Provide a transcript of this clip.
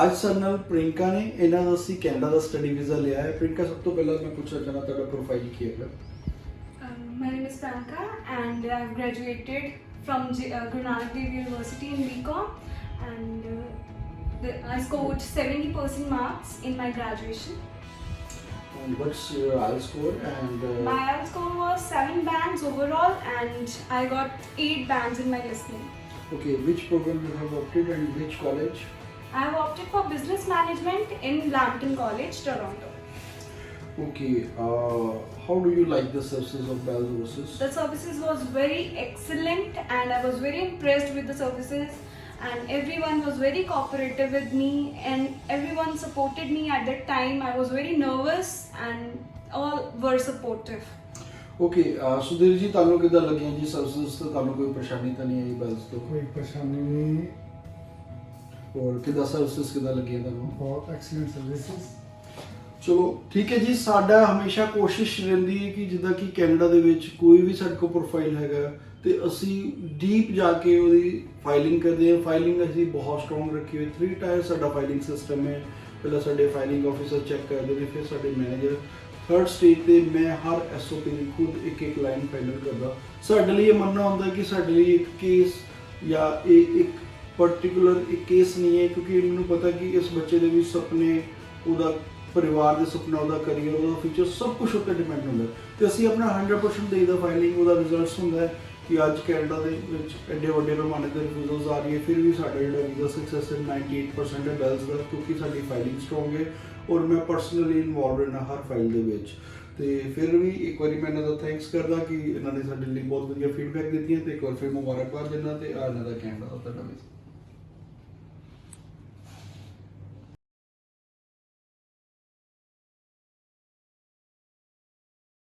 ਅੱਜ ਸਾਡੇ ਨਾਲ ਪ੍ਰਿयੰਕਾ ਨੇ, ਇਹਨਾਂ ਦਾ ਅਸੀਂ ਕੈਨੇਡਾ ਦਾ ਸਟੱਡੀ ਵੀਜ਼ਾ ਲਿਆ ਹੈ। ਪ੍ਰਿयंका, ਸਭ ਤੋਂ ਪਹਿਲਾਂ ਮੈਂ ਪੁੱਛਣਾ ਚਾਹਨਾ ਤੁਹਾਡਾ ਪ੍ਰੋਫਾਈਲ ਕੀ ਹੈਗਾ? My name is Priyanka and I've graduated from Guru Nanak Dev University in BCom and I scored 70% marks in my graduation. And what's your IELTS score? And My IELTS score was 7 bands overall and I got 8 bands in my listening. okay, which program you have opted and which college? I have opted for business management in Lambton College, Toronto. Okay, how do you like the services of BEL services? The services was very excellent and I was very impressed with the services and everyone was very cooperative with me and everyone supported me at that time. I was very nervous and all were supportive. Okay, Sudhir ਜੀ, ਤੁਹਾਨੂੰ ਕਿੱਦਾਂ ਲੱਗੀਆਂ ਜੀ services? ਤੋਂ ਤੁਹਾਨੂੰ ਕੋਈ ਪਰੇਸ਼ਾਨੀ ਤਾਂ ਨਹੀਂ ਆਈ BELS ਤੋਂ? कोई परेशानी नहीं, ਔਰ ਕਿੱਦਾਂ ਸਰਵਿਸਿਜ਼ ਕਿੱਦਾਂ ਲੱਗੀਆਂ ਤੁਹਾਨੂੰ? बहुत एक्सीलेंट सर्विसेज। ਚਲੋ ਠੀਕ ਹੈ ਜੀ। ਸਾਡਾ ਹਮੇਸ਼ਾ ਕੋਸ਼ਿਸ਼ ਰਹਿੰਦੀ ਹੈ ਕਿ ਜਿੱਦਾਂ ਕਿ ਕੈਨੇਡਾ ਦੇ ਵਿੱਚ ਕੋਈ ਵੀ ਸਾਡੇ ਕੋਲ ਪ੍ਰੋਫਾਈਲ ਹੈਗਾ ਤੇ ਅਸੀਂ ਡੀਪ ਜਾ ਕੇ ਉਹਦੀ ਫਾਈਲਿੰਗ ਕਰਦੇ ਹਾਂ। ਫਾਈਲਿੰਗ ਅਸੀਂ ਬਹੁਤ ਸਟਰੋਂਗ ਰੱਖੀ ਹੋਈ, 3 ਟਾਇਰ ਸਾਡਾ ਫਾਈਲਿੰਗ ਸਿਸਟਮ ਹੈ। ਪਹਿਲਾਂ ਸਾਡੇ ਫਾਈਲਿੰਗ ਆਫਿਸਰ ਚੈੱਕ ਕਰਦੇ ਨੇ, ਫਿਰ ਸਾਡੇ ਮੈਨੇਜਰ। 3rd ਸਟੇਜ ਤੇ ਮੈਂ ਹਰ SOP ਦੀ ਖੁਦ ਇੱਕ ਲਾਈਨ ਫਾਈਨਲ ਕਰਦਾ। ਸਾਡੇ ਲਈ ਇਹ ਮੰਨਣਾ ਹੁੰਦਾ ਕਿ ਸਾਡੇ ਲਈ ਇੱਕ ਕੇਸ ਜਾਂ ਇੱਕ ਪਰਟੀਕੂਲਰ ਇੱਕ ਕੇਸ ਨਹੀਂ ਹੈ, ਕਿਉਂਕਿ ਮੈਨੂੰ ਪਤਾ ਕਿ ਇਸ ਬੱਚੇ ਦੇ ਵੀ ਸੁਪਨੇ, ਉਹਦਾ ਪਰਿਵਾਰ ਦੇ ਸੁਪਨਾ, ਉਹਦਾ ਕਰੀਅਰ, ਉਹਦਾ ਫਿਊਚਰ ਸਭ ਕੁਝ ਉੱਤੇ ਡਿਪੈਂਡ ਹੁੰਦਾ ਤੇ ਅਸੀਂ ਆਪਣਾ 100% ਦੇਈਦਾ ਫਾਈਲਿੰਗ। ਉਹਦਾ ਰਿਜ਼ਲਟਸ ਹੁੰਦਾ ਹੈ ਕਿ ਅੱਜ ਕੈਨੇਡਾ ਦੇ ਵਿੱਚ ਐਡੇ ਵੱਡੇ ਪੈਮਾਨੇ ਦੇ ਰਿਫਿਊਜ਼ਲਸ ਆ ਰਹੀ ਹੈ, ਫਿਰ ਵੀ ਸਾਡਾ ਜਿਹੜਾ ਵੀਜ਼ਾ ਸਕਸੈਸ 98% ਹੈ BELS ਦਾ, ਕਿਉਂਕਿ ਸਾਡੀ ਫਾਈਲਿੰਗ ਸਟਰੋਂਗ ਹੈ ਔਰ ਮੈਂ ਪਰਸਨਲੀ ਇਨਵੋਲਵ ਰਹਿਣਾ ਹਰ ਫਾਈਲ ਦੇ ਵਿੱਚ। ਤੇ ਫਿਰ ਵੀ ਇੱਕ ਵਾਰੀ ਮੈਂ ਇਹਨਾਂ ਦਾ ਥੈਂਕਸ ਕਰਦਾ ਕਿ ਇਹਨਾਂ ਨੇ ਸਾਡੇ ਲਈ ਬਹੁਤ ਵਧੀਆ ਫੀਡਬੈਕ ਦਿੱਤੀਆਂ ਤੇ ਇੱਕ ਵਾਰ ਫਿਰ ਮੁਬਾਰਕਬਾਦ ਦਿੰਦਾ ਤੇ ਆ ਇਹਨਾਂ ਦਾ ਕੈਨੇਡਾ ਦਾ ਤੁਹਾਡਾ ਵੀਜ਼ਾ।